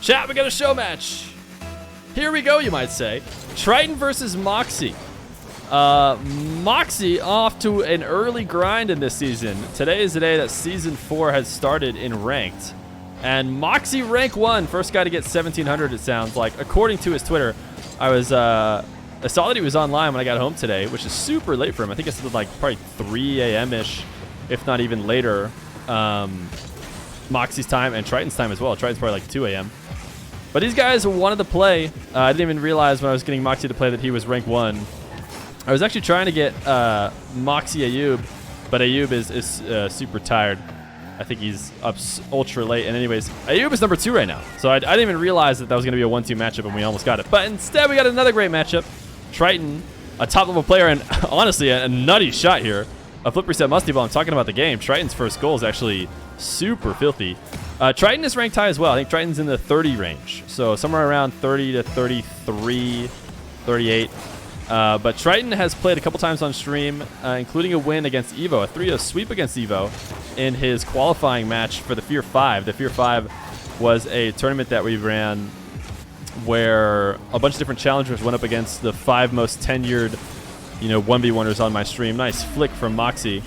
Chat, we got a show match. Here we go, you might say. TriToN versus Mawkzy. Mawkzy off to an early grind in this season. Today is the day that Season 4 has started in Ranked. And Mawkzy rank 1, first guy to get 1700 it sounds like. According to his Twitter, I saw that he was online when I got home today, which is super late for him. I think it's like probably 3 a.m.-ish, if not even later. Mawkzy's time and TriToN's time as well. TriToN's probably like 2 a.m. But these guys wanted to play. I didn't even realize when I was getting Mawkzy to play that he was rank 1. I was actually trying to get Mawkzy Ayub, but Ayub is super tired. I think he's up ultra late. And anyways, Ayub is number 2 right now. So I didn't even realize that was going to be a 1-2 matchup, and we almost got it. But instead, we got another great matchup. TriToN, a top-level player, and honestly, a nutty shot here. A flip reset musty ball. I'm talking about the game. TriToN's first goal is actually super filthy. TriToN is ranked high as well. I think TriToN's in the 30 range. So somewhere around 30 to 33, 38. But TriToN has played a couple times on stream, including a win against Evo, a 3-0 sweep against Evo in his qualifying match for the Feer Five. The Feer Five was a tournament that we ran where a bunch of different challengers went up against the 5 most tenured, 1v1ers on my stream. Nice flick from Mawkzy.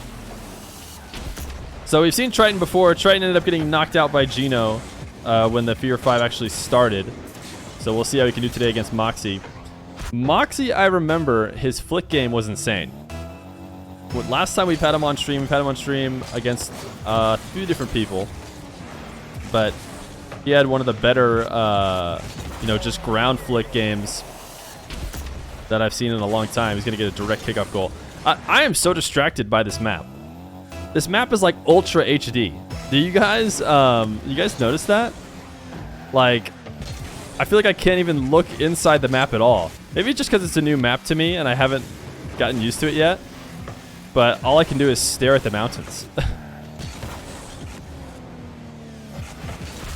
So we've seen TriToN before. TriToN ended up getting knocked out by Gino when the Feer 5 actually started. So we'll see how he can do today against Mawkzy. Mawkzy, I remember, his flick game was insane. Last time we've had him on stream, against a few different people. But he had one of the better, just ground flick games that I've seen in a long time. He's going to get a direct kickoff goal. I am so distracted by this map. This map is like ultra HD. Do you guys notice that? Like, I feel like I can't even look inside the map at all. Maybe it's just because it's a new map to me and I haven't gotten used to it yet. But all I can do is stare at the mountains.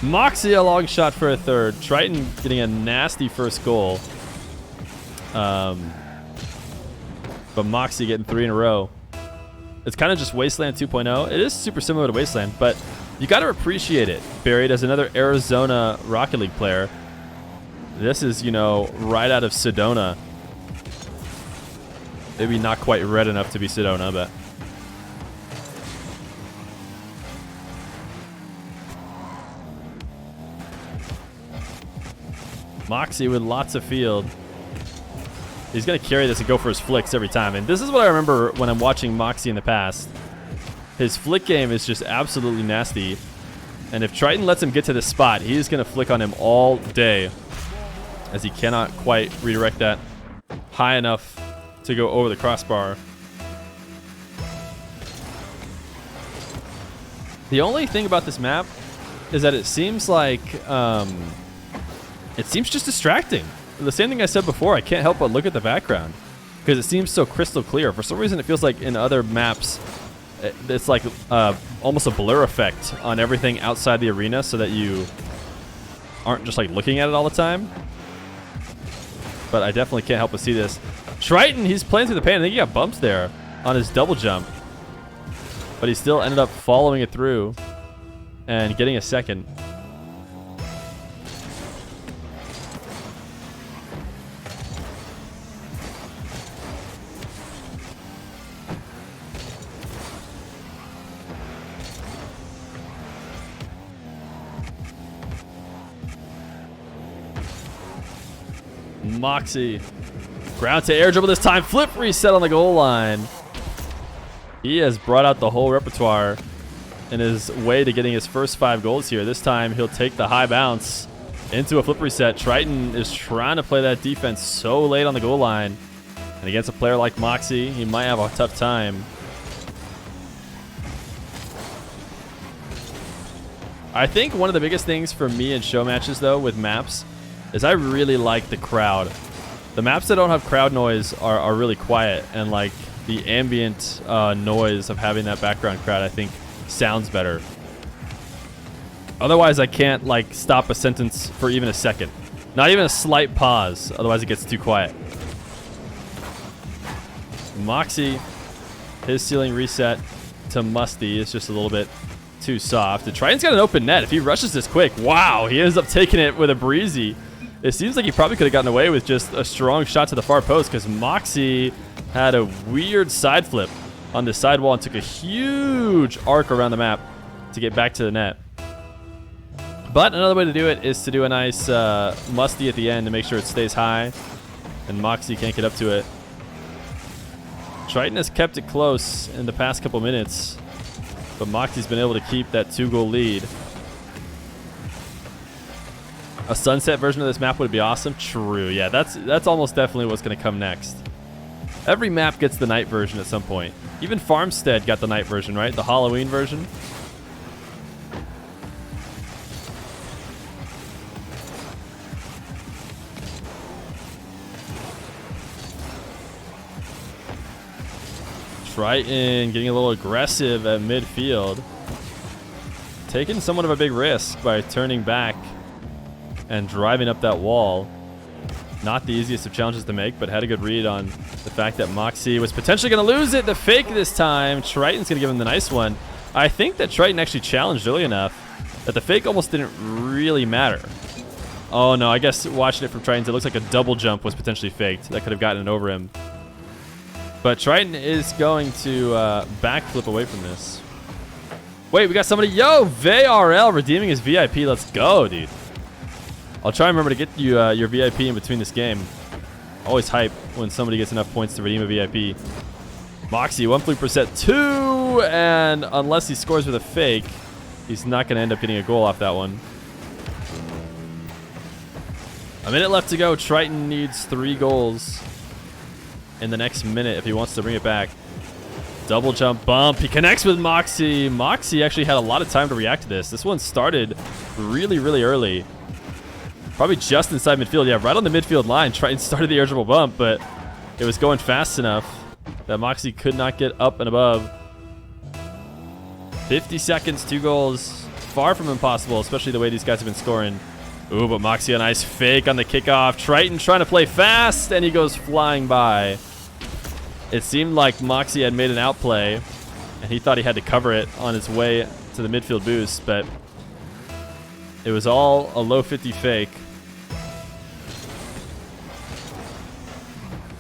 Mawkzy, a long shot for a third. TriToN getting a nasty first goal. But Mawkzy getting 3 in a row. It's kind of just Wasteland 2.0. It is super similar to Wasteland, but you got to appreciate it. Buried as another Arizona Rocket League player. This is, right out of Sedona. Maybe not quite red enough to be Sedona, but... Mawkzy with lots of field. He's going to carry this and go for his flicks every time. And this is what I remember when I'm watching Mawkzy in the past. His flick game is just absolutely nasty. And if TriToN lets him get to this spot, he's going to flick on him all day, as he cannot quite redirect that high enough to go over the crossbar. The only thing about this map is that it seems like it seems just distracting. The same thing I said before, I can't help but look at the background because it seems so crystal clear. For some reason, it feels like in other maps, it's like almost a blur effect on everything outside the arena so that you aren't just like looking at it all the time. But I definitely can't help but see this. TriToN, he's playing through the pain. I think he got bumped there on his double jump. But he still ended up following it through and getting a second. Mawkzy, ground to air dribble this time. Flip reset on the goal line. He has brought out the whole repertoire in his way to getting his first 5 goals here. This time he'll take the high bounce into a flip reset. TriToN is trying to play that defense so late on the goal line. And against a player like Mawkzy, he might have a tough time. I think one of the biggest things for me in show matches, though, with maps, is I really like the crowd. The maps that don't have crowd noise are really quiet, and like the ambient noise of having that background crowd, I think, sounds better. Otherwise, I can't like stop a sentence for even a second. Not even a slight pause, otherwise it gets too quiet. Mawkzy, his ceiling reset to musty is just a little bit too soft. And TriToN's got an open net. If he rushes this quick, wow, he ends up taking it with a breezy. It seems like he probably could have gotten away with just a strong shot to the far post because Mawkzy had a weird side flip on the sidewall and took a huge arc around the map to get back to the net. But another way to do it is to do a nice musty at the end to make sure it stays high and Mawkzy can't get up to it. TriToN has kept it close in the past couple minutes, but Mawkzy's been able to keep that 2-goal lead. A sunset version of this map would be awesome. True, yeah, that's almost definitely what's going to come next. Every map gets the night version at some point. Even Farmstead got the night version, right? The Halloween version. TriToN getting a little aggressive at midfield. Taking somewhat of a big risk by turning back and driving up that wall. Not the easiest of challenges to make, but had a good read on the fact that Mawkzy was potentially going to lose it. The fake this time. TriToN's going to give him the nice one. I think that TriToN actually challenged early enough that the fake almost didn't really matter. Oh no, I guess watching it from TriToN, it looks like a double jump was potentially faked. That could have gotten it over him. But TriToN is going to backflip away from this. Wait, we got somebody. Yo, FeerRL redeeming his VIP. Let's go, dude. I'll try and remember to get you your VIP in between this game. Always hype when somebody gets enough points to redeem a VIP. Mawkzy, 1 flip per set, 2, and unless he scores with a fake, he's not going to end up getting a goal off that one. A minute left to go. TriToN needs 3 goals in the next minute if he wants to bring it back. Double jump bump. He connects with Mawkzy. Mawkzy actually had a lot of time to react to this. This one started really, really early. Probably just inside midfield. Yeah, right on the midfield line. TriToN started the irritable bump, but it was going fast enough that Mawkzy could not get up and above. 50 seconds, 2 goals. Far from impossible, especially the way these guys have been scoring. Ooh, but Mawkzy a nice fake on the kickoff. TriToN trying to play fast, and he goes flying by. It seemed like Mawkzy had made an outplay, and he thought he had to cover it on his way to the midfield boost, but it was all a low 50 fake.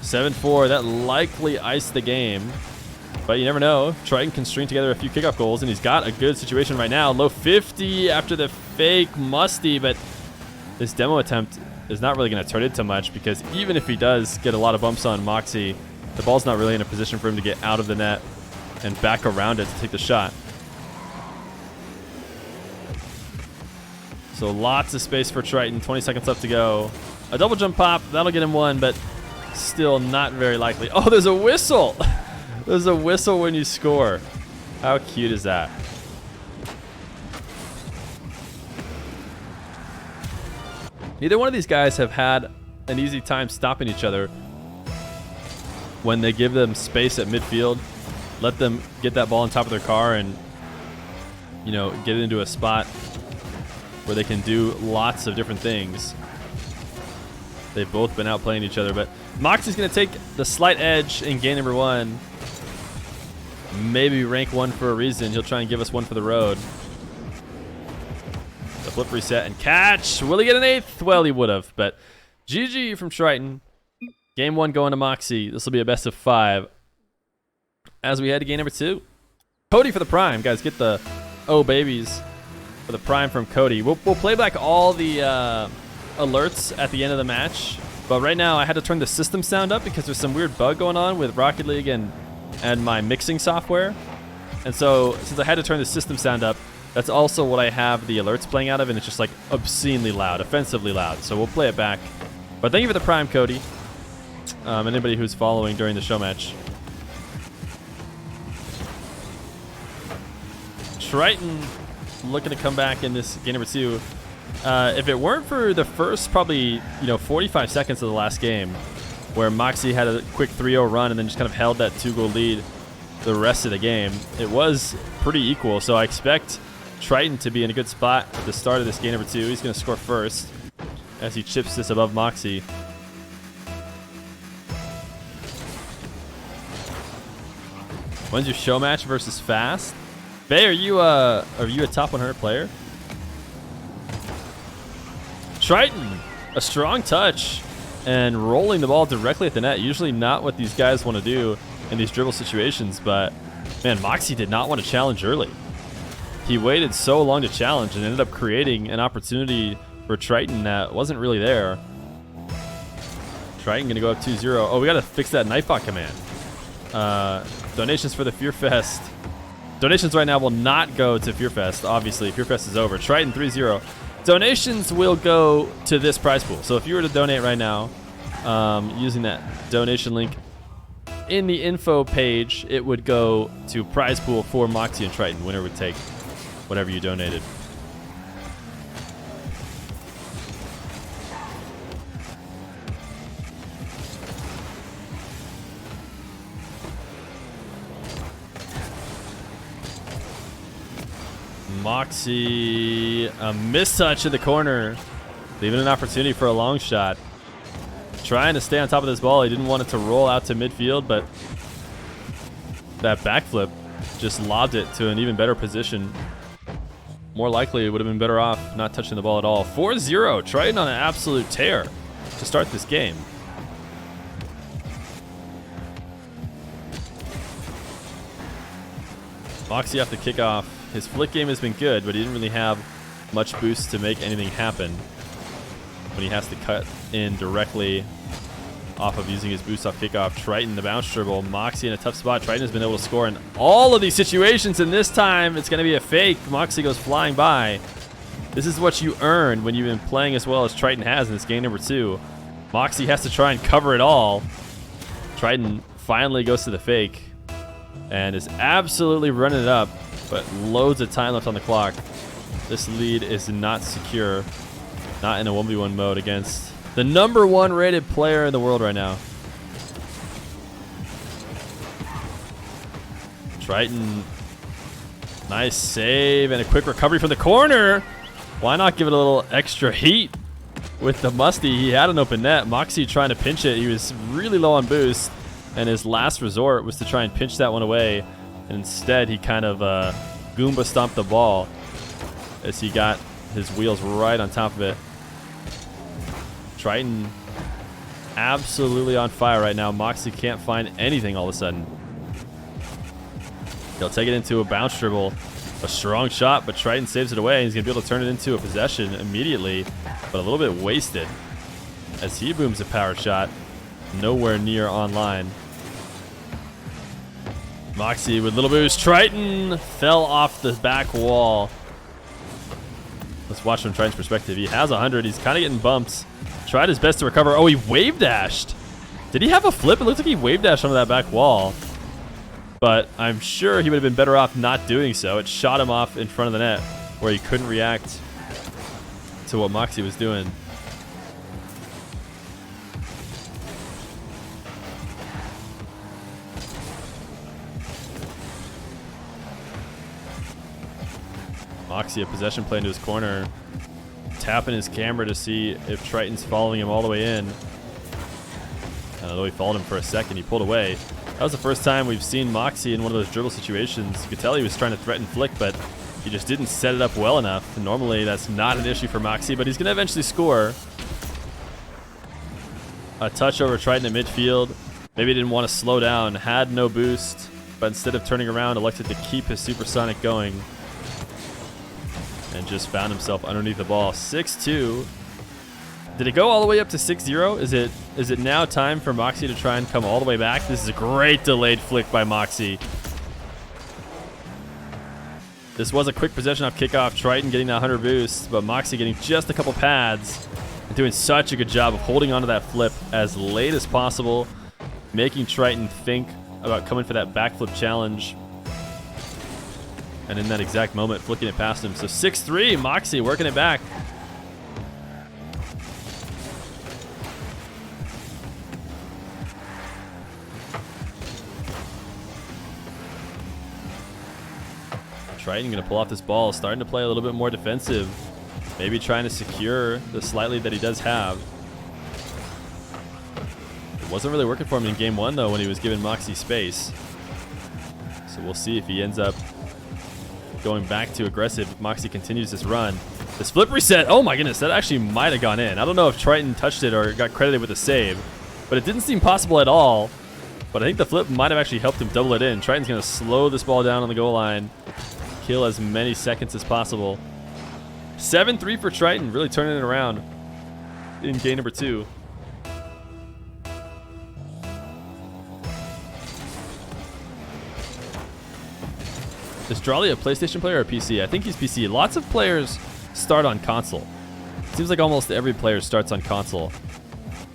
7-4, that likely iced the game. But you never know. TriToN can string together a few kickoff goals, and he's got a good situation right now. Low 50 after the fake musty, but this demo attempt is not really going to turn into much because even if he does get a lot of bumps on Mawkzy, the ball's not really in a position for him to get out of the net and back around it to take the shot. So lots of space for TriToN. 20 seconds left to go. A double jump pop, that'll get him 1, but still not very likely. Oh, there's a whistle. There's a whistle when you score. How cute is that? Neither one of these guys have had an easy time stopping each other when they give them space at midfield. Let them get that ball on top of their car and, you know, get it into a spot where they can do lots of different things. They've both been outplaying each other, but Mawkzy's going to take the slight edge in game number 1. Maybe rank 1 for a reason. He'll try and give us 1 for the road. The flip reset and catch. Will he get an 8th? Well, he would have, but GG from TriToN. Game 1 going to Mawkzy. This will be a best of 5 as we head to game number 2. Cody for the prime. Guys, get the oh babies for the prime from Cody. We'll play back all the alerts at the end of the match, but right now I had to turn the system sound up because there's some weird bug going on with Rocket League and my mixing software. And so since I had to turn the system sound up, that's also what I have the alerts playing out of, and it's just like obscenely loud, offensively loud. So we'll play it back. But thank you for the prime, Cody. Anybody who's following during the show match. TriToN looking to come back in this game number 2. If it weren't for the first probably 45 seconds of the last game, where Mawkzy had a quick 3-0 run and then just kind of held that 2-goal lead the rest of the game, it was pretty equal. So I expect TriToN to be in a good spot at the start of this game number 2. He's going to score first as he chips this above Mawkzy. When's your show match versus fast? Bay, are you a top 100 player? TriToN, a strong touch and rolling the ball directly at the net. Usually not what these guys want to do in these dribble situations, but man, Mawkzy did not want to challenge early. He waited so long to challenge and ended up creating an opportunity for TriToN that wasn't really there. TriToN going to go up 2-0. Oh, we got to fix that Nightbot command. Donations for the Fear Fest. Donations right now will not go to Fear Fest. Obviously, Fear Fest is over. TriToN 3-0. Donations will go to this prize pool. So if you were to donate right now, using that donation link in the info page, it would go to prize pool for Mawkzy and TriToN. Winner would take whatever you donated. Mawkzy, a mistouch in the corner, leaving an opportunity for a long shot. Trying to stay on top of this ball. He didn't want it to roll out to midfield, but that backflip just lobbed it to an even better position. More likely, it would have been better off not touching the ball at all. 4-0, TriToN on an absolute tear to start this game. Mawkzy off the kickoff. His flick game has been good, but he didn't really have much boost to make anything happen when he has to cut in directly off of using his boost off kickoff. TriToN, the bounce dribble. Mawkzy in a tough spot. TriToN has been able to score in all of these situations, and this time it's going to be a fake. Mawkzy goes flying by. This is what you earn when you've been playing as well as TriToN has in this game number 2. Mawkzy has to try and cover it all. TriToN finally goes to the fake and is absolutely running it up, but loads of time left on the clock. This lead is not secure. Not in a 1v1 mode against the #1 rated player in the world right now. TriToN, nice save and a quick recovery from the corner. Why not give it a little extra heat with the musty? He had an open net. Mawkzy trying to pinch it. He was really low on boost, and his last resort was to try and pinch that one away. And instead, he kind of Goomba stomped the ball as he got his wheels right on top of it. TriToN absolutely on fire right now. Mawkzy can't find anything all of a sudden. He'll take it into a bounce dribble. A strong shot, but TriToN saves it away. He's going to be able to turn it into a possession immediately, but a little bit wasted as he booms a power shot. Nowhere near online. Mawkzy with little boost. TriToN fell off the back wall. Let's watch from TriToN's perspective. He has 100. He's kind of getting bumps. Tried his best to recover. Oh, he wave dashed. Did he have a flip? It looks like he wave dashed onto that back wall. But I'm sure he would have been better off not doing so. It shot him off in front of the net where he couldn't react to what Mawkzy was doing. Mawkzy, a possession play into his corner, tapping his camera to see if TriToN's following him all the way in. And although he followed him for a second, he pulled away. That was the first time we've seen Mawkzy in one of those dribble situations. You could tell he was trying to threaten flick, but he just didn't set it up well enough. And normally that's not an issue for Mawkzy, but he's going to eventually score. A touch over TriToN at midfield. Maybe he didn't want to slow down, had no boost, but instead of turning around, elected to keep his supersonic going. And just found himself underneath the ball. 6-2. Did it go all the way up to 6-0? Is it now time for Mawkzy to try and come all the way back? This is a great delayed flick by Mawkzy. This was a quick possession off kickoff. TriToN getting that 100 boost, but Mawkzy getting just a couple pads and doing such a good job of holding onto that flip as late as possible, making TriToN think about coming for that backflip challenge. And in that exact moment, flicking it past him. So 6-3, Mawkzy working it back. TriToN going to pull off this ball, starting to play a little bit more defensive. Maybe trying to secure the slight lead that he does have. It wasn't really working for him in game 1, though, when he was giving Mawkzy space. So we'll see if he ends up going back to aggressive. Mawkzy continues this run. This flip reset, oh my goodness, that actually might have gone in. I don't know if TriToN touched it or got credited with a save, but it didn't seem possible at all. But I think the flip might have actually helped him double it in. TriToN's going to slow this ball down on the goal line, kill as many seconds as possible. 7-3 for TriToN, really turning it around in game number 2. Is Drawley a PlayStation player or a PC? I think he's PC. Lots of players start on console. Seems like almost every player starts on console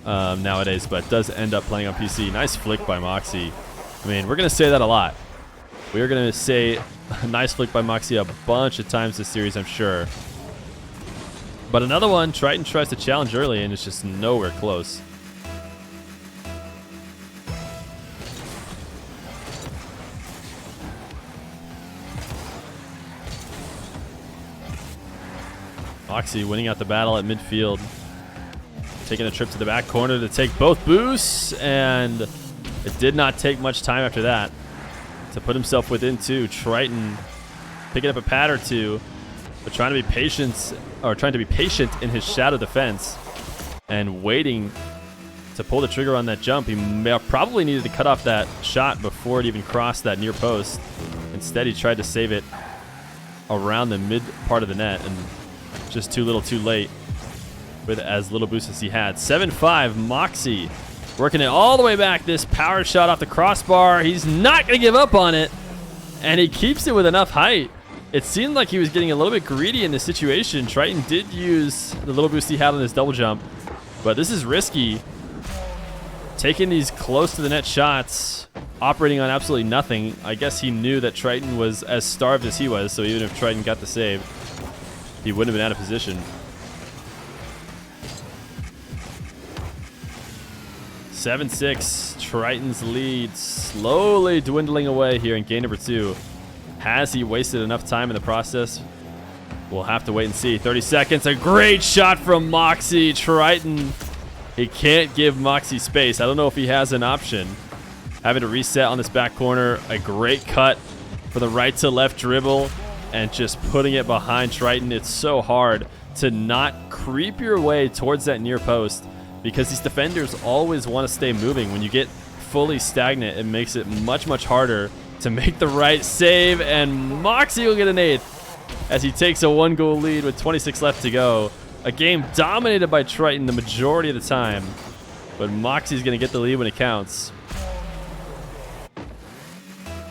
nowadays, but does end up playing on PC. Nice flick by Mawkzy. I mean, we're going to say that a lot. We are going to say a nice flick by Mawkzy a bunch of times this series, I'm sure. But another one, TriToN tries to challenge early, and it's just nowhere close. Mawkzy winning out the battle at midfield. Taking a trip to the back corner to take both boosts, and it did not take much time after that to put himself within 2. TriToN picking up a pad or 2, but trying to be patient in his shadow defense and waiting to pull the trigger on that jump. He probably needed to cut off that shot before it even crossed that near post. Instead, he tried to save it around the mid part of the net, and just too little too late with as little boost as he had. 7-5, Mawkzy working it all the way back. This power shot off the crossbar. He's not going to give up on it, and he keeps it with enough height. It seemed like he was getting a little bit greedy in this situation. TriToN did use the little boost he had on his double jump, but this is risky. Taking these close to the net shots, operating on absolutely nothing. I guess he knew that TriToN was as starved as he was, so even if TriToN got the save, he wouldn't have been out of position. 7-6, TriToN's lead slowly dwindling away here in game number 2. Has he wasted enough time in the process? We'll have to wait and see. 30 seconds, a great shot from Mawkzy. TriToN, he can't give Mawkzy space. I don't know if he has an option. Having to reset on this back corner, a great cut for the right to left dribble, and just putting it behind TriToN. It's so hard to not creep your way towards that near post because these defenders always want to stay moving. When you get fully stagnant, it makes it much, much harder to make the right save, and Mawkzy will get an 8th as he takes a 1-goal lead with 26 left to go. A game dominated by TriToN the majority of the time, but Mawkzy's going to get the lead when it counts.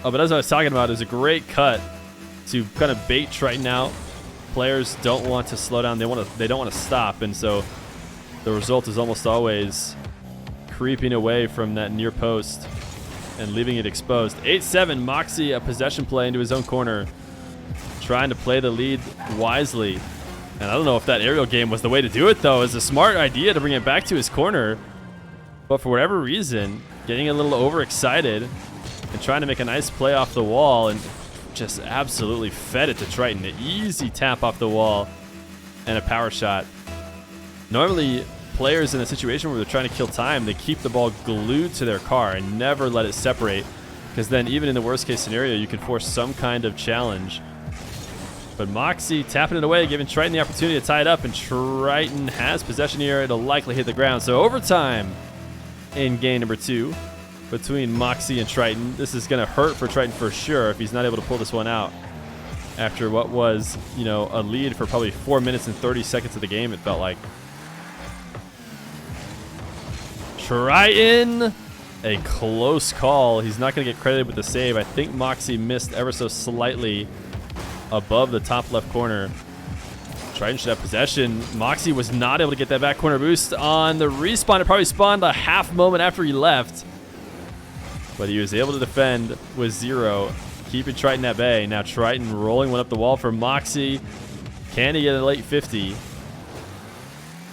Oh, but as I was talking about, it was a great cut to kind of bait TriToN out. Players don't want to slow down. They don't want to stop, and so the result is almost always creeping away from that near post and leaving it exposed. 8-7, Mawkzy, a possession play into his own corner, trying to play the lead wisely. And I don't know if that aerial game was the way to do it, though. It's a smart idea to bring it back to his corner, but for whatever reason, getting a little overexcited and trying to make a nice play off the wall, and just absolutely fed it to TriToN. An easy tap off the wall and a power shot. Normally, players in a situation where they're trying to kill time, they keep the ball glued to their car and never let it separate, because then even in the worst case scenario, you can force some kind of challenge. But Mawkzy tapping it away, giving TriToN the opportunity to tie it up, and TriToN has possession here. It'll likely hit the ground. So overtime in game number 2 between Mawkzy and TriToN. This is going to hurt for TriToN for sure if he's not able to pull this one out after what was, you know, a lead for probably 4 minutes and 30 seconds of the game, it felt like. TriToN, a close call. He's not going to get credited with the save. I think Mawkzy missed ever so slightly above the top left corner. TriToN should have possession. Mawkzy was not able to get that back corner boost on the respawn. It probably spawned a half moment after he left, but he was able to defend with 0, keeping TriToN at bay. Now TriToN rolling one up the wall for Mawkzy. Can he get a late 50?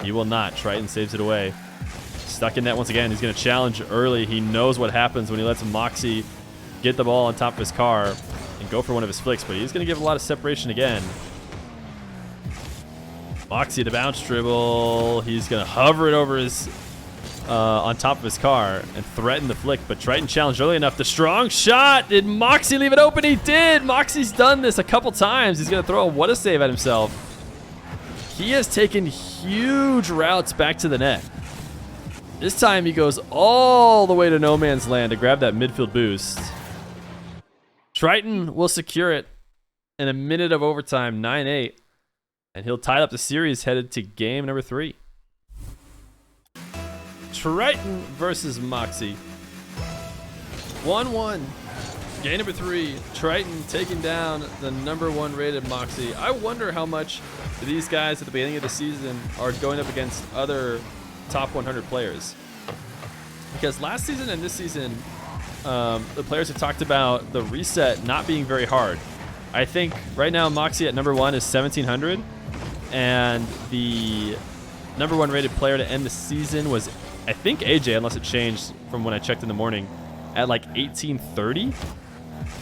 He will not. TriToN saves it away. Stuck in net once again. He's going to challenge early. He knows what happens when he lets Mawkzy get the ball on top of his car and go for one of his flicks, but he's going to give a lot of separation again. Mawkzy to bounce dribble. He's going to hover it over his on top of his car and threatened the flick, but TriToN challenged early enough. The strong shot. Did Mawkzy leave it open? He did. Mawkzy's done this a couple times. He's going to throw a what a save at himself. He has taken huge routes back to the net. This time he goes all the way to no man's land to grab that midfield boost. TriToN will secure it in a minute of overtime, 9-8. And he'll tie up the series headed to game number 3. TriToN versus Mawkzy. 1-1. Game number 3. TriToN taking down the number 1 rated Mawkzy. I wonder how much these guys at the beginning of the season are going up against other top 100 players. Because last season and this season, the players have talked about the reset not being very hard. I think right now Mawkzy at number 1 is 1,700. And the number 1 rated player to end the season was, I think, AJ, unless it changed from when I checked in the morning, at like 1830.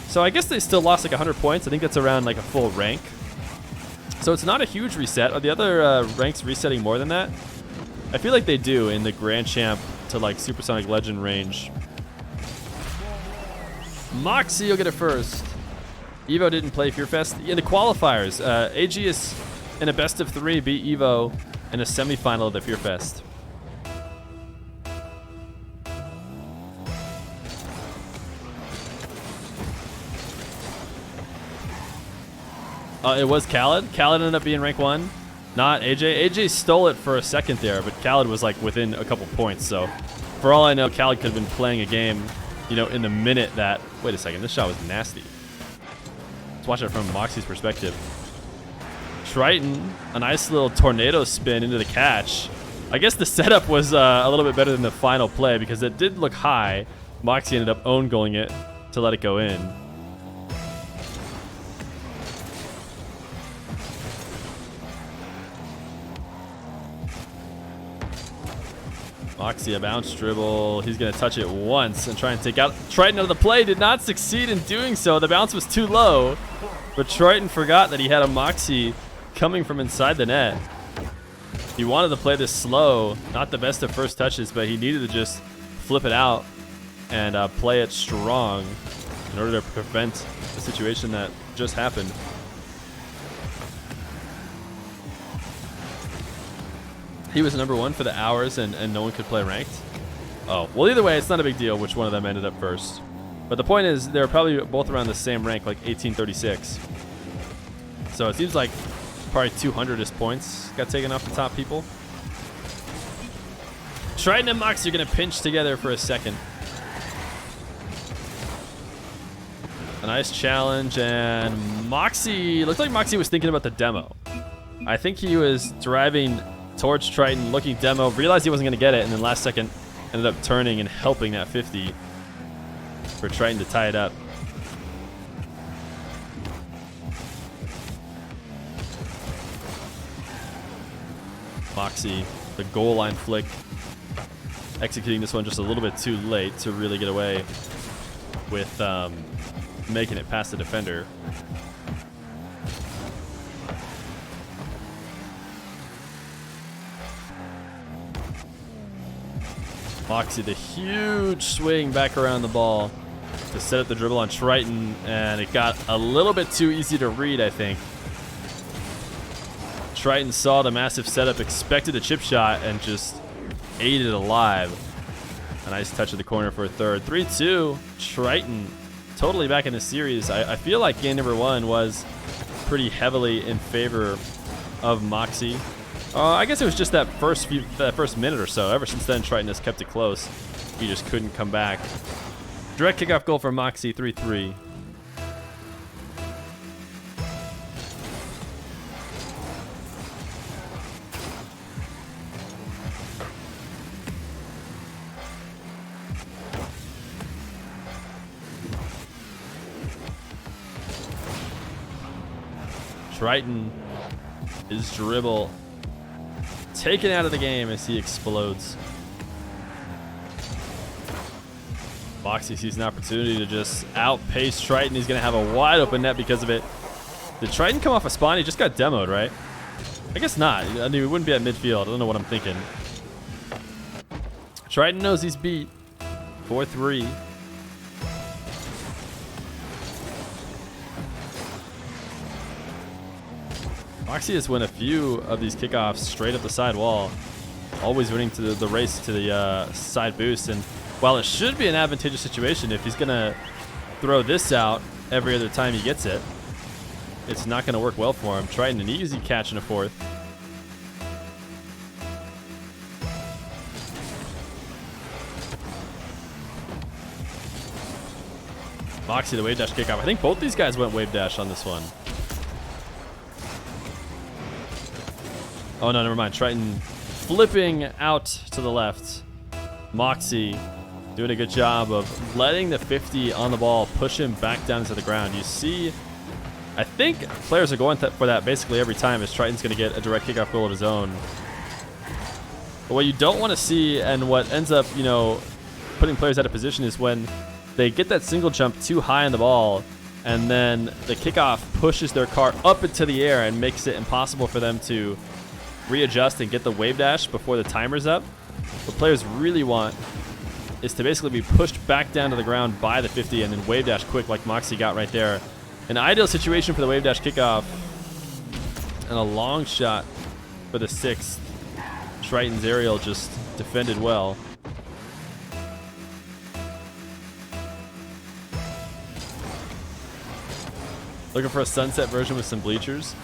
So I guess they still lost like 100 points. I think that's around like a full rank. So it's not a huge reset. Are the other ranks resetting more than that? I feel like they do in the Grand Champ to like Supersonic Legend range. Mawkzy will get it first. Evo didn't play Feer Fest. In the qualifiers, AG is in a best of 3, beat Evo in a semifinal of the Feer Fest. It was Khaled. Khaled ended up being rank 1, not AJ. AJ stole it for a second there, but Khaled was like within a couple points. So for all I know, Khaled could have been playing a game, you know, in the minute that... Wait a second, this shot was nasty. Let's watch it from Mawkzy's perspective. TriToN, a nice little tornado spin into the catch. I guess the setup was a little bit better than the final play because it did look high. Mawkzy ended up own goaling it to let it go in. Mawkzy, a bounce dribble. He's going to touch it once and try and take out TriToN out of the play. Did not succeed in doing so. The bounce was too low. But TriToN forgot that he had a Mawkzy coming from inside the net. He wanted to play this slow. Not the best of first touches, but he needed to just flip it out and play it strong in order to prevent the situation that just happened. He was number 1 for the hours and no one could play ranked. Oh, well, either way, it's not a big deal which one of them ended up first. But the point is, they're probably both around the same rank, like 1836. So it seems like probably 200-ish points got taken off the top people. TriToN and Mawkzy are going to pinch together for a second. A nice challenge, and Mawkzy, looked like Mawkzy was thinking about the demo. I think he was driving towards TriToN, looking demo, realized he wasn't going to get it, and then last second ended up turning and helping that 50 for TriToN to tie it up. Mawkzy, the goal line flick, executing this one just a little bit too late to really get away with making it past the defender. Mawkzy, the huge swing back around the ball to set up the dribble on TriToN, and it got a little bit too easy to read, I think. TriToN saw the massive setup, expected a chip shot, and just ate it alive. A nice touch of the corner for a third. 3-2, TriToN totally back in the series. I feel like game number 1 was pretty heavily in favor of Mawkzy. I guess it was just that first minute or so. Ever since then, TriToN has kept it close. He just couldn't come back. Direct kickoff goal for Mawkzy, 3-3. TriToN, his dribble taken out of the game as he explodes. Mawkzy sees an opportunity to just outpace TriToN. He's going to have a wide open net because of it. Did TriToN come off a spawn? He just got demoed, right? I guess not. I mean, he wouldn't be at midfield. I don't know what I'm thinking. TriToN knows he's beat. 4-3. Mawkzy has won a few of these kickoffs straight up the side wall, always winning to the race to the side boost. And while it should be an advantageous situation, if he's going to throw this out every other time he gets it, it's not going to work well for him. TriToN an easy catch in a fourth. Mawkzy the wave dash kickoff. I think both these guys went wave dash on this one. Oh no, never mind. TriToN flipping out to the left. Mawkzy doing a good job of letting the 50 on the ball push him back down to the ground. You see, I think players are going for that basically every time, as TriToN's going to get a direct kickoff goal of his own. But what you don't want to see, and what ends up, you know, putting players out of position, is when they get that single jump too high on the ball, and then the kickoff pushes their car up into the air and makes it impossible for them to readjust and get the wave dash before the timer's up. What players really want is to basically be pushed back down to the ground by the 50 and then wave dash quick, like Mawkzy got right there. An ideal situation for the wave dash kickoff, and a long shot for the 6th. TriToN's aerial just defended well. Looking for a sunset version with some bleachers.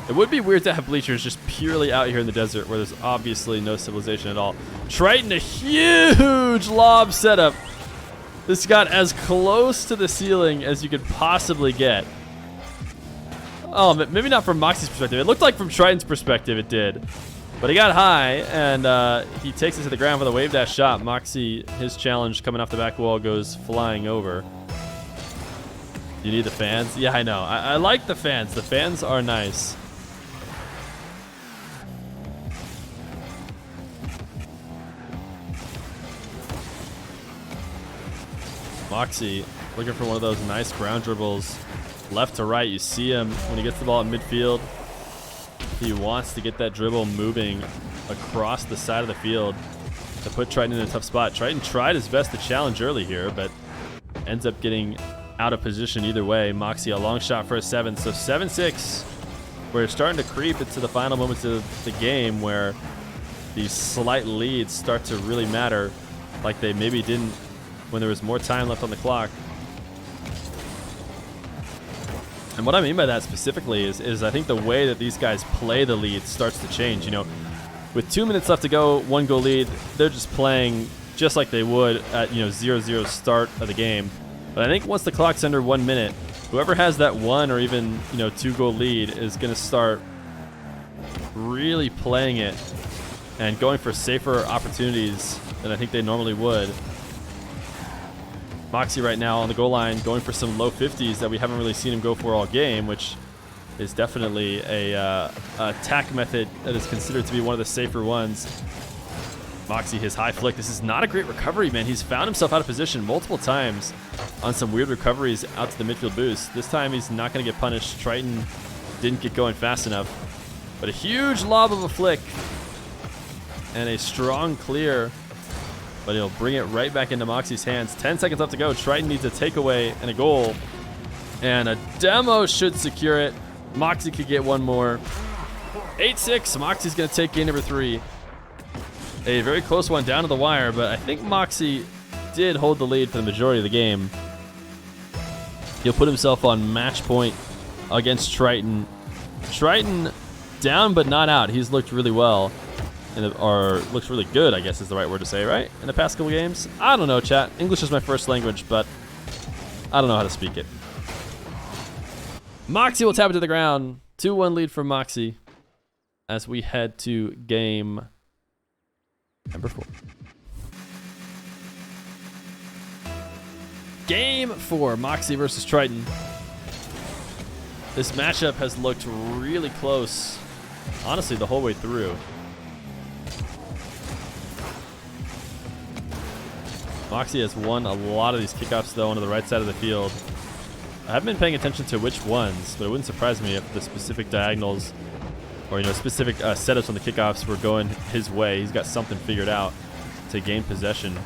It would be weird to have bleachers just purely out here in the desert where there's obviously no civilization at all. TriToN, a huge lob setup. This got as close to the ceiling as you could possibly get. Oh, maybe not from Mawkzy's perspective. It looked like from TriToN's perspective it did. But he got high, and he takes it to the ground with a wave dash shot. Mawkzy, his challenge coming off the back wall, goes flying over. You need the fans? Yeah, I know. I like the fans. The fans are nice. Mawkzy looking for one of those nice ground dribbles left to right. You see him when he gets the ball in midfield. He wants to get that dribble moving across the side of the field to put TriToN in a tough spot. TriToN tried his best to challenge early here, but ends up getting out of position either way. Mawkzy a long shot for a 7. So 7-6. We're starting to creep into the final moments of the game where these slight leads start to really matter, like they maybe didn't when there was more time left on the clock. And what I mean by that specifically is I think the way that these guys play the lead starts to change. You know, with 2 minutes left to go, 1 goal lead, they're just playing just like they would at, you know, 0-0 start of the game. But I think once the clock's under 1 minute, whoever has that 1 or even, you know, 2 goal lead is going to start really playing it and going for safer opportunities than I think they normally would. Mawkzy right now on the goal line going for some low 50s that we haven't really seen him go for all game, which is definitely a attack method that is considered to be one of the safer ones. Mawkzy, his high flick. This is not a great recovery, man. He's found himself out of position multiple times on some weird recoveries out to the midfield boost. This time he's not going to get punished. TriToN didn't get going fast enough. But a huge lob of a flick and a strong clear. But he'll bring it right back into Mawkzy's hands. 10 seconds left to go. TriToN needs a takeaway and a goal. And a demo should secure it. Mawkzy could get one more. 8-6. Mawkzy's going to take game number 3. A very close one down to the wire, but I think Mawkzy did hold the lead for the majority of the game. He'll put himself on match point against TriToN. TriToN down but not out. He's looked really well. Or looks really good, I guess is the right word to say, right? In the past couple games? I don't know, chat. English is my first language, but I don't know how to speak it. Mawkzy will tap it to the ground. 2-1 lead for Mawkzy as we head to game number 4. Game 4, Mawkzy versus TriToN. This matchup has looked really close, honestly, the whole way through. Mawkzy has won a lot of these kickoffs, though, onto the right side of the field. I haven't been paying attention to which ones, but it wouldn't surprise me if the specific diagonals or, you know, specific setups on the kickoffs were going his way. He's got something figured out. to gain possession.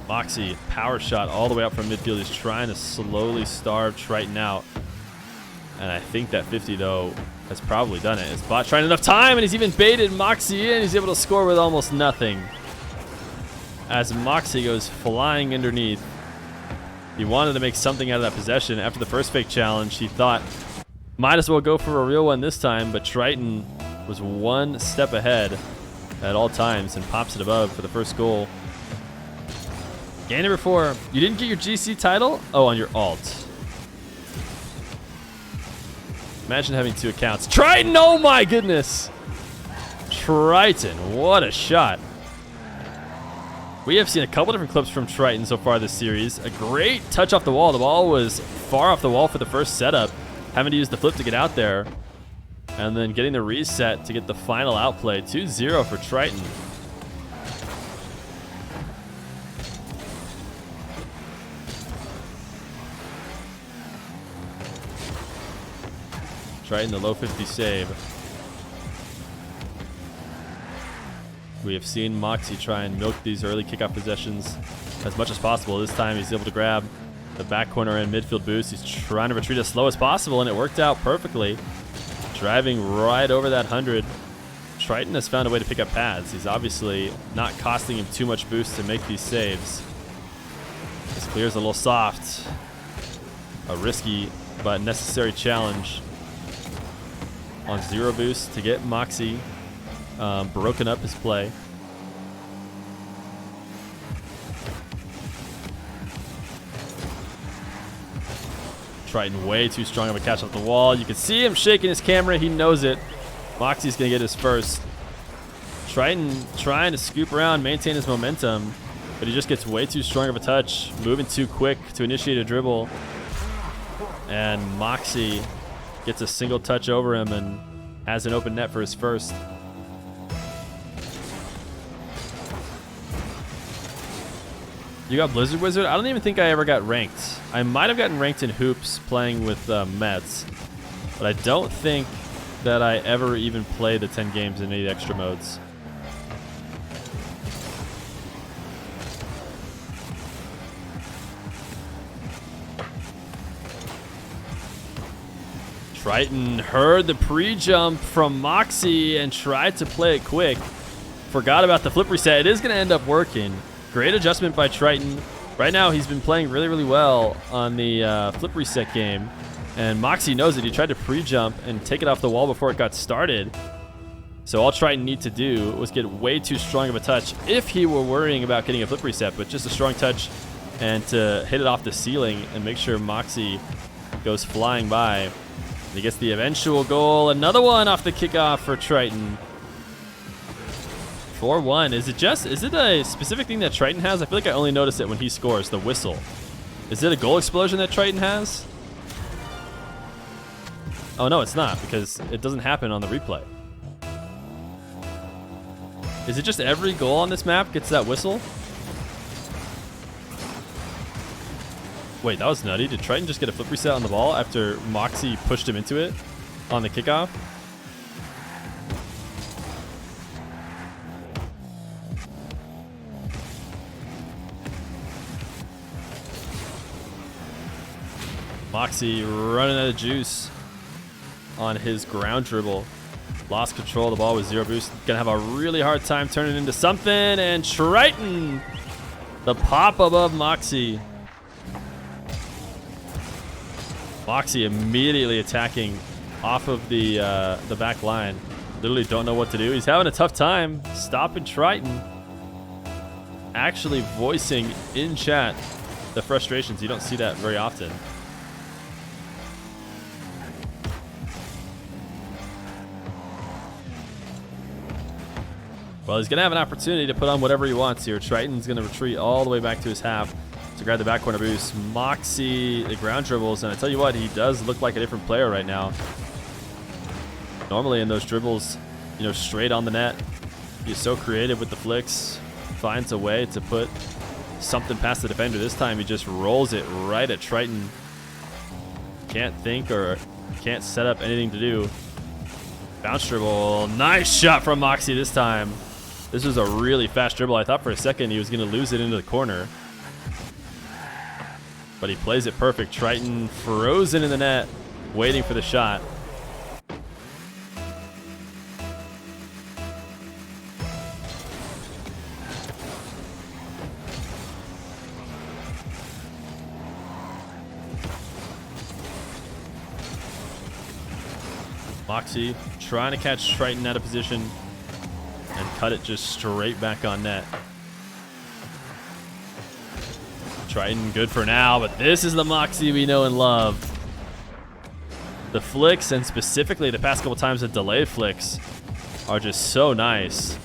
Mawkzy, power shot all the way up from midfield. He's trying to slowly starve TriToN out. And I think that 50, though, has probably done it. His bot trying enough time, and he's even baited Mawkzy in. He's able to score with almost nothing. As Mawkzy goes flying underneath. He wanted to make something out of that possession. After the first fake challenge, he thought, might as well go for a real one this time, but TriToN was one step ahead at all times and pops it above for the first goal. Game number 4. You didn't get your GC title? Oh, on your alt. Imagine having 2 accounts. TriToN, oh my goodness. TriToN, what a shot. We have seen a couple different clips from TriToN so far this series. A great touch off the wall. The ball was far off the wall for the first setup. Having to use the flip to get out there. And then getting the reset to get the final outplay. 2-0 for TriToN. TriToN, the low 50 save. We have seen Mawkzy try and milk these early kickoff possessions as much as possible. This time he's able to grab the back corner and midfield boost. He's trying to retreat as slow as possible, and it worked out perfectly. Driving right over that 100. TriToN has found a way to pick up pads. He's obviously not costing him too much boost to make these saves. This clear's a little soft. A risky but necessary challenge on 0 boost to get Mawkzy broken up his play. TriToN way too strong of a catch off the wall. You can see him shaking his camera. He knows it. Mawkzy's going to get his first. TriToN trying to scoop around, maintain his momentum, but he just gets way too strong of a touch, moving too quick to initiate a dribble. And Mawkzy gets a single touch over him and has an open net for his first. You got Blizzard Wizard? I don't even think I ever got ranked. I might have gotten ranked in hoops playing with Mets, but I don't think that I ever even played the 10 games in any of the extra modes. TriToN heard the pre-jump from Mawkzy and tried to play it quick. Forgot about the flip reset. It is going to end up working. Great adjustment by TriToN. Right now, he's been playing really, really well on the flip reset game. And Mawkzy knows it. He tried to pre-jump and take it off the wall before it got started. So all TriToN needed to do was get way too strong of a touch if he were worrying about getting a flip reset. But just a strong touch and to hit it off the ceiling and make sure Mawkzy goes flying by. He gets the eventual goal. Another one off the kickoff for TriToN. 4-1. Is it a specific thing that TriToN has? I feel like I only notice it when he scores, the whistle. Is it a goal explosion that TriToN has? Oh, no, it's not, because it doesn't happen on the replay. Is it just every goal on this map gets that whistle? Wait, that was nutty. Did TriToN just get a flip reset on the ball after Mawkzy pushed him into it on the kickoff? Mawkzy running out of juice on his ground dribble. Lost control of the ball with 0 boost. Gonna have a really hard time turning it into something. And TriToN, the pop above Mawkzy. Mawkzy immediately attacking off of the back line. Literally don't know what to do. He's having a tough time stopping TriToN. Actually voicing in chat the frustrations. You don't see that very often. Well, he's going to have an opportunity to put on whatever he wants here. TriToN's going to retreat all the way back to his half to grab the back corner boost. Mawkzy, the ground dribbles, and I tell you what, he does look like a different player right now. Normally in those dribbles, you know, straight on the net, he's so creative with the flicks, finds a way to put something past the defender. This time he just rolls it right at TriToN. Can't think or can't set up anything to do. Bounce dribble. Nice shot from Mawkzy this time. This was a really fast dribble. I thought for a second he was going to lose it into the corner. But he plays it perfect. TriToN frozen in the net, waiting for the shot. Mawkzy trying to catch TriToN out of position and cut it just straight back on net. TriToN good for now, but this is the Mawkzy we know and love. The flicks, and specifically the past couple times the delayed flicks, are just so nice.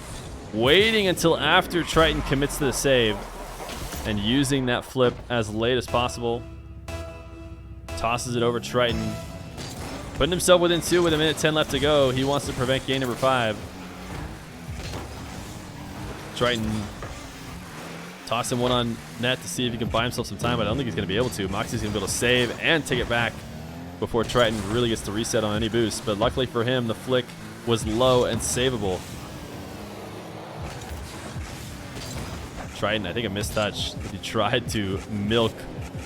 Waiting until after TriToN commits to the save and using that flip as late as possible. Tosses it over TriToN. Putting himself within 2 with 1:10 left to go. He wants to prevent game number 5. TriToN tossing one on net to see if he can buy himself some time, but I don't think he's going to be able to. Mawkzy's going to be able to save and take it back before TriToN really gets to reset on any boost. But luckily for him, the flick was low and savable. TriToN, I think a mistouch. He tried to milk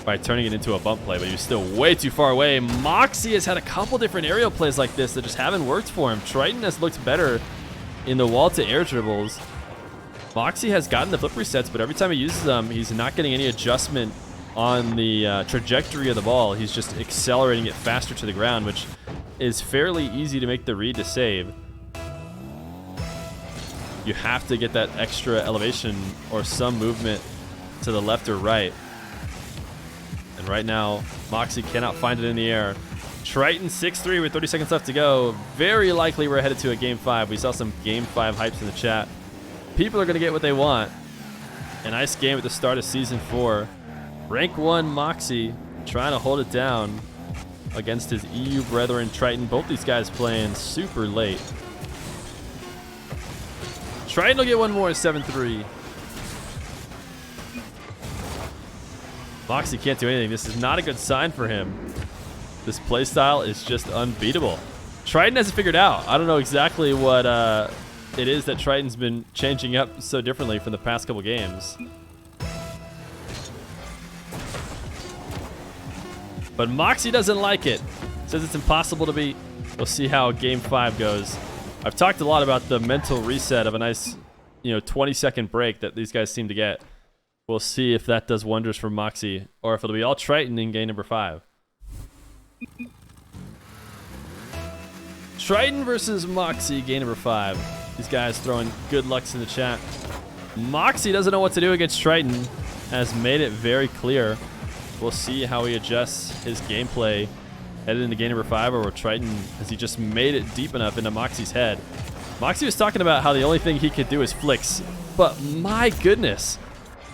by turning it into a bump play, but he was still way too far away. Mawkzy has had a couple different aerial plays like this that just haven't worked for him. TriToN has looked better in the wall to air dribbles. Mawkzy has gotten the flip resets, but every time he uses them, he's not getting any adjustment on the trajectory of the ball. He's just accelerating it faster to the ground, which is fairly easy to make the read to save. You have to get that extra elevation or some movement to the left or right. And right now, Mawkzy cannot find it in the air. TriToN 6-3 with 30 seconds left to go. Very likely we're headed to a Game 5. We saw some Game 5 hypes in the chat. People are going to get what they want. A nice game at the start of Season 4. Rank 1 Mawkzy trying to hold it down against his EU brethren TriToN. Both these guys playing super late. TriToN will get one more, 7-3. Mawkzy can't do anything. This is not a good sign for him. This playstyle is just unbeatable. TriToN hasn't figured out. I don't know exactly what it is that TriToN's been changing up so differently from the past couple games. But Mawkzy doesn't like it. Says it's impossible to beat. We'll see how Game 5 goes. I've talked a lot about the mental reset of a nice, 20-second break that these guys seem to get. We'll see if that does wonders for Mawkzy, or if it'll be all TriToN in game number 5. TriToN versus Mawkzy, game number 5. These guys throwing good lucks in the chat. Mawkzy doesn't know what to do against TriToN, has made it very clear. We'll see how he adjusts his gameplay headed into game number 5, or TriToN, has he just made it deep enough into Mawkzy's head. Mawkzy was talking about how the only thing he could do is flicks, but my goodness.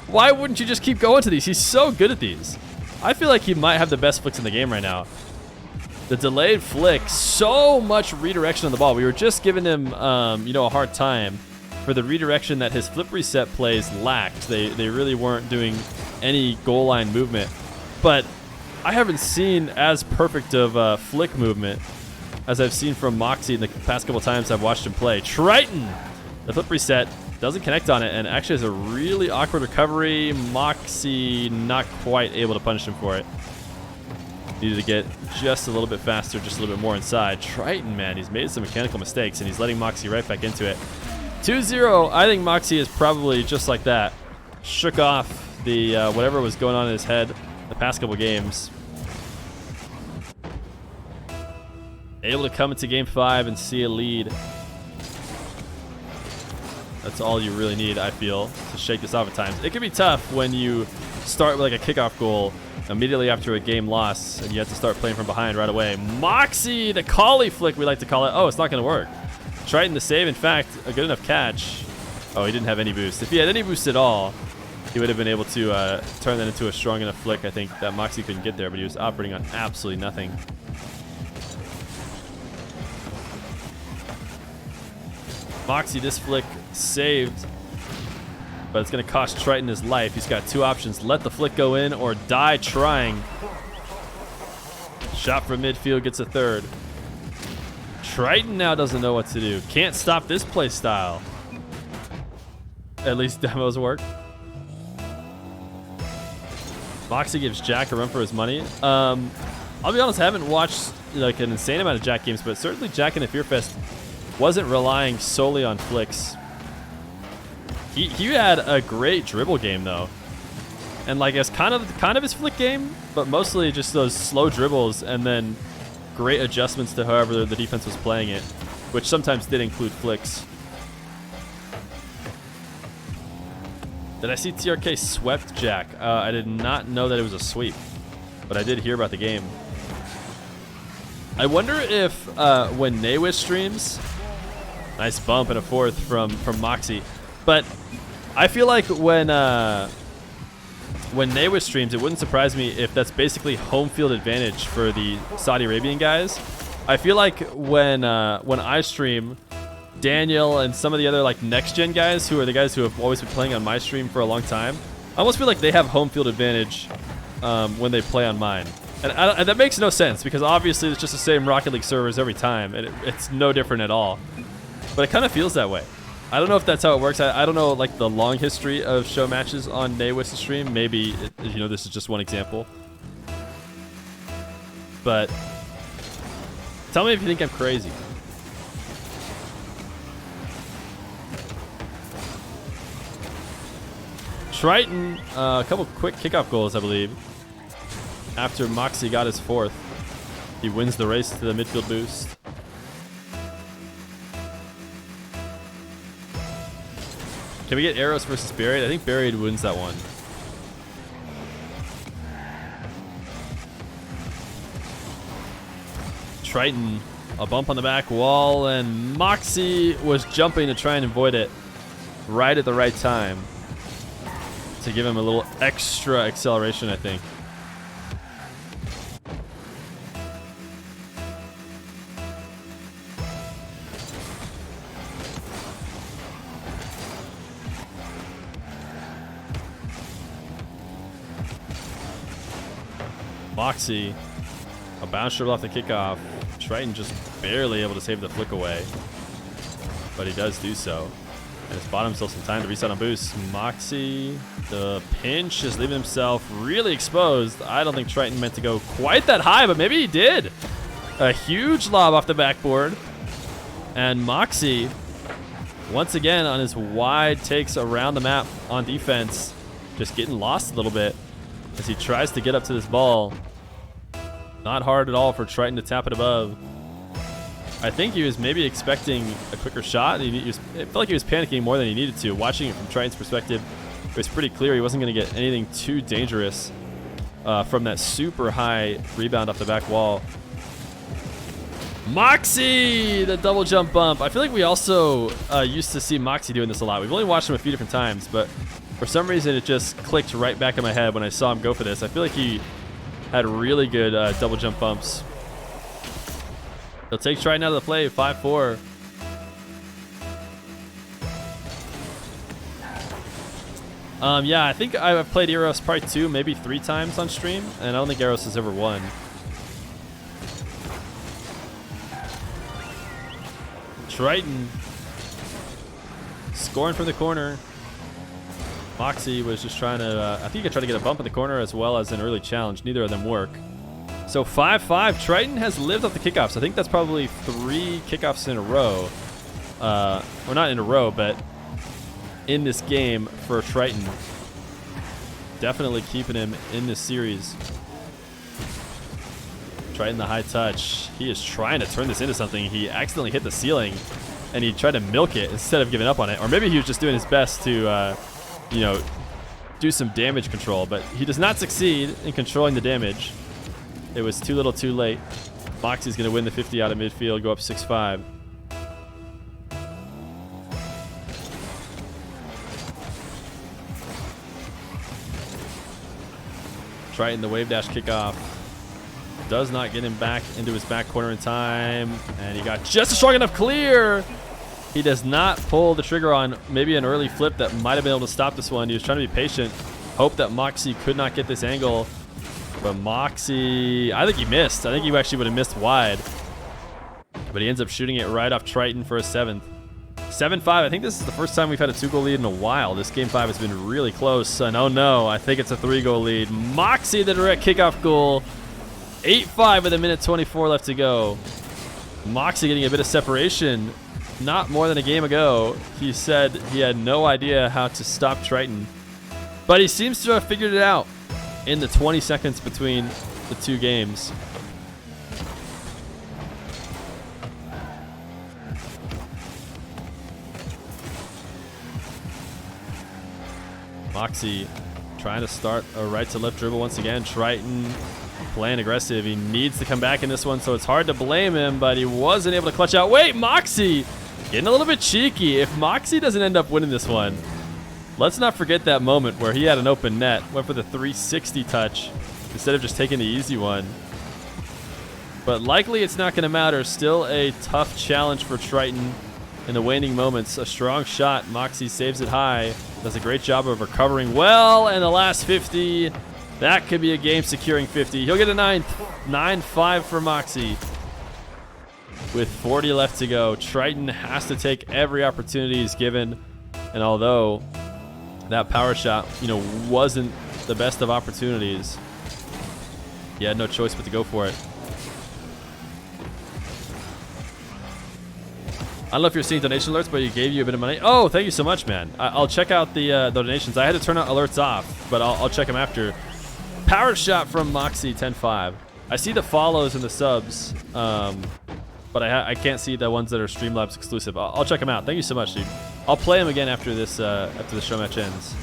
Why wouldn't you just keep going to these? He's so good at these. I feel like he might have the best flicks in the game right now. The delayed flick, so much redirection on the ball. We were just giving him, a hard time for the redirection that his flip reset plays lacked. They really weren't doing any goal line movement. But I haven't seen as perfect of flick movement as I've seen from Mawkzy in the past couple times I've watched him play. TriToN, the flip reset, doesn't connect on it, and actually has a really awkward recovery. Mawkzy not quite able to punish him for it. Needed to get just a little bit faster, just a little bit more inside. TriToN, man, he's made some mechanical mistakes, and he's letting Mawkzy right back into it. 2-0, I think Mawkzy is probably just like that. Shook off the whatever was going on in his head the past couple games. Able to come into game 5 and see a lead. That's all you really need, I feel, to shake this off at times. It can be tough when you start with like a kickoff goal immediately after a game loss and you have to start playing from behind right away. Mawkzy, the collie flick, we like to call it. Oh, it's not going to work. TriToN the save, in fact, a good enough catch. Oh, he didn't have any boost. If he had any boost at all, he would have been able to turn that into a strong enough flick. I think that Mawkzy couldn't get there, but he was operating on absolutely nothing. Mawkzy, this flick saved, but it's going to cost TriToN his life. He's got two options. Let the flick go in or die trying. Shot from midfield gets a third. TriToN now doesn't know what to do. Can't stop this play style. At least demos work. Mawkzy gives Jack a run for his money. I'll be honest, I haven't watched like an insane amount of Jack games, but certainly Jack in the Fear Fest wasn't relying solely on flicks. He had a great dribble game though, and like it's kind of his flick game, but mostly just those slow dribbles and then great adjustments to however the defense was playing it, which sometimes did include flicks. Did I see TRK swept Jack? I did not know that it was a sweep, but I did hear about the game. I wonder if when Naywith streams, nice bump and a fourth from Mawkzy, but I feel like when Naywith streams, it wouldn't surprise me if that's basically home field advantage for the Saudi Arabian guys. I feel like when I stream, Daniel and some of the other like next gen guys who are the guys who have always been playing on my stream for a long time, I almost feel like they have home field advantage when they play on mine. And that makes no sense because obviously it's just the same Rocket League servers every time and it's no different at all. But it kind of feels that way. I don't know if that's how it works. I don't know like the long history of show matches on Naywith's stream. Maybe this is just one example. But tell me if you think I'm crazy. TriToN, a couple quick kickoff goals, I believe. After Mawkzy got his fourth, he wins the race to the midfield boost. Can we get Arrows versus Buried? I think Buried wins that one. TriToN, a bump on the back wall, and Mawkzy was jumping to try and avoid it right at the right time to give him a little extra acceleration, I think. Mawkzy, a bounce dribble off the kickoff. TriToN just barely able to save the flick away, but he does do so. And has bought himself some time to reset on boost. Mawkzy, the pinch is leaving himself really exposed. I don't think TriToN meant to go quite that high, but maybe he did. A huge lob off the backboard. And Mawkzy, once again on his wide takes around the map on defense, just getting lost a little bit as he tries to get up to this ball. Not hard at all for TriToN to tap it above. I think he was maybe expecting a quicker shot. It felt like he was panicking more than he needed to. Watching it from TriToN's perspective, it was pretty clear he wasn't going to get anything too dangerous from that super high rebound off the back wall. Mawkzy, the double jump bump. I feel like we also used to see Mawkzy doing this a lot. We've only watched him a few different times, but for some reason it just clicked right back in my head when I saw him go for this. I feel like he had really good double jump bumps. He'll take TriToN out of the play, 5-4. Yeah, I think I've played Eros probably 2, maybe 3 times on stream, and I don't think Eros has ever won. TriToN scoring from the corner. Mawkzy was just trying to, I think he could try to get a bump in the corner as well as an early challenge. Neither of them work. So 5-5, TriToN has lived off the kickoffs. I think that's probably 3 kickoffs in a row. Or not in a row, but in this game for TriToN. Definitely keeping him in this series. TriToN the high touch. He is trying to turn this into something. He accidentally hit the ceiling and he tried to milk it instead of giving up on it. Or maybe he was just doing his best to, do some damage control, but he does not succeed in controlling the damage. It was too little too late. Mawkzy's going to win the 50 out of midfield, go up 6-5. TriToN the wave dash kickoff. Does not get him back into his back corner in time. And he got just a strong enough clear. He does not pull the trigger on maybe an early flip that might have been able to stop this one. He was trying to be patient. Hope that Mawkzy could not get this angle. But Mawkzy, I think he missed. I think he actually would have missed wide. But he ends up shooting it right off TriToN for a 7th. 7-5. I think this is the first time we've had a 2-goal lead in a while. This game 5 has been really close. And oh no, I think it's a 3-goal lead. Mawkzy, the direct kickoff goal. 8-5 with a minute 24 left to go. Mawkzy getting a bit of separation. Not more than a game ago, he said he had no idea how to stop TriToN. But he seems to have figured it out in the 20 seconds between the 2 games. Mawkzy trying to start a right to left dribble once again. TriToN playing aggressive. He needs to come back in this one, so it's hard to blame him, but he wasn't able to clutch out. Wait, Mawkzy getting a little bit cheeky. If Mawkzy doesn't end up winning this one, let's not forget that moment where he had an open net, went for the 360 touch instead of just taking the easy one. But likely it's not going to matter. Still a tough challenge for TriToN in the waning moments. A strong shot. Mawkzy saves it high. Does a great job of recovering well. And the last 50. That could be a game-securing 50. He'll get a 9th. 9-5 for Mawkzy. With 40 left to go, TriToN has to take every opportunity he's given. And although that power shot, wasn't the best of opportunities, he had no choice but to go for it. I don't know if you're seeing donation alerts, but he gave you a bit of money. Oh, thank you so much, man. I'll check out the donations. I had to turn alerts off, but I'll check them after. Power shot from Mawkzy, 10-5. I see the follows and the subs, but I can't see the ones that are Streamlabs exclusive. I'll check them out. Thank you so much, dude. I'll play them again after this after the show match ends.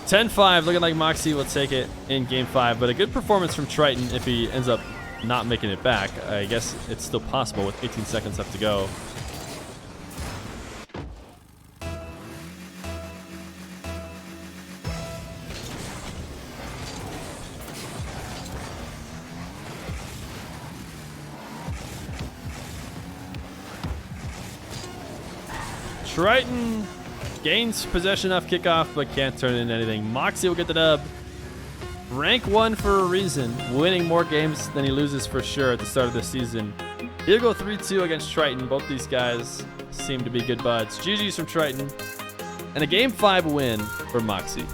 10-5, looking like Mawkzy will take it in game 5, but a good performance from TriToN if he ends up not making it back. I guess it's still possible with 18 seconds left to go. TriToN gains possession off kickoff, but can't turn it into anything. Mawkzy will get the dub. Rank 1 for a reason, winning more games than he loses for sure at the start of the season. He'll go 3-2 against TriToN. Both these guys seem to be good buds. GG's from TriToN. And a game 5 win for Mawkzy.